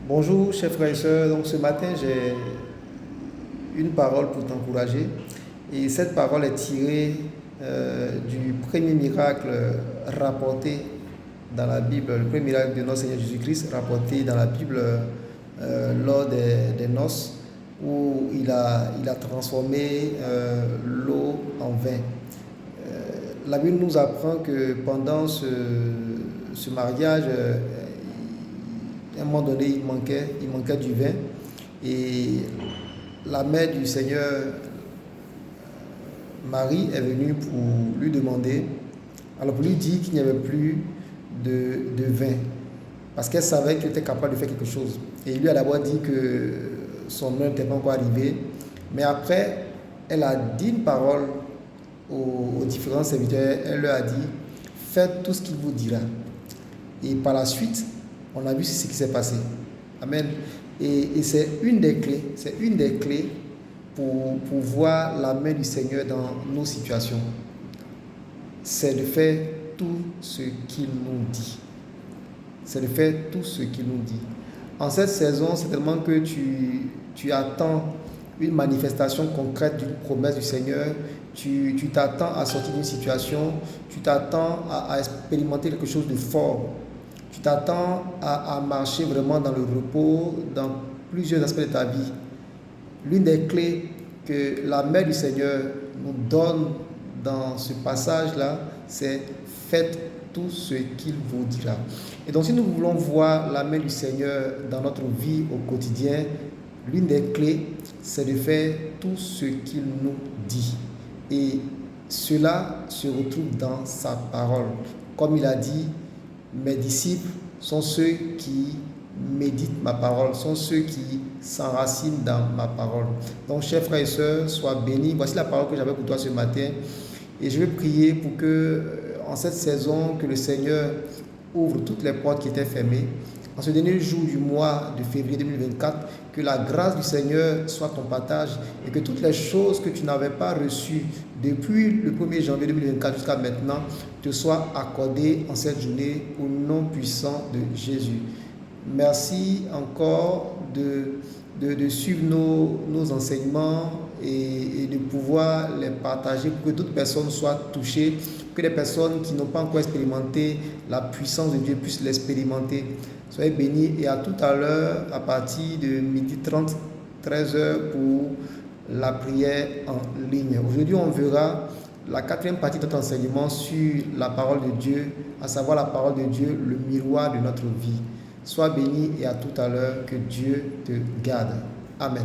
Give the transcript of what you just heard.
Bonjour, chers frères et sœurs. Donc, ce matin, j'ai une parole pour t'encourager. Et cette parole est tirée du premier miracle rapporté dans la Bible, le premier miracle de notre Seigneur Jésus-Christ, rapporté dans la Bible lors des noces, où il a transformé l'eau en vin. La Bible nous apprend que pendant ce mariage, à un moment donné, il manquait du vin. Et la mère du Seigneur, Marie, est venue pour lui demander, alors pour lui dire qu'il n'y avait plus de vin, parce qu'elle savait qu'il était capable de faire quelque chose. Et il lui a d'abord dit que son heure n'était pas encore arrivée, mais après, elle a dit une parole aux différents serviteurs. Elle leur a dit, faites tout ce qu'il vous dira. Et par la suite, on a vu ce qui s'est passé. Amen. Et c'est une des clés pour voir la main du Seigneur dans nos situations. C'est de faire tout ce qu'il nous dit. C'est de faire tout ce qu'il nous dit. En cette saison, c'est tellement que tu attends une manifestation concrète d'une promesse du Seigneur. Tu t'attends à sortir d'une situation. Tu t'attends à expérimenter quelque chose de fort. Tu t'attends à marcher vraiment dans le repos, dans plusieurs aspects de ta vie. L'une des clés que la mère du Seigneur nous donne dans ce passage-là, c'est faites tout ce qu'il vous dira. Et donc, si nous voulons voir la main du Seigneur dans notre vie au quotidien, l'une des clés, c'est de faire tout ce qu'il nous dit. Et cela se retrouve dans sa parole. Comme il a dit, mes disciples sont ceux qui méditent ma parole, sont ceux qui s'enracinent dans ma parole. Donc, chers frères et sœurs, sois bénis. Voici la parole que j'avais pour toi ce matin. Et je vais prier pour que, en cette saison, que le Seigneur ouvre toutes les portes qui étaient fermées. En ce dernier jour du mois de février 2024, que la grâce du Seigneur soit ton partage et que toutes les choses que tu n'avais pas reçues depuis le 1er janvier 2024 jusqu'à maintenant te soient accordées en cette journée au nom puissant de Jésus. Merci encore de suivre nos enseignements et de pouvoir les partager pour que d'autres personnes soient touchées, que les personnes qui n'ont pas encore expérimenté la puissance de Dieu puissent l'expérimenter. Soyez bénis et à tout à l'heure à partir de 12h30, 13h pour la prière en ligne. Aujourd'hui, on verra la quatrième partie de notre enseignement sur la parole de Dieu, à savoir la parole de Dieu, le miroir de notre vie. Sois béni et à tout à l'heure, que Dieu te garde. Amen.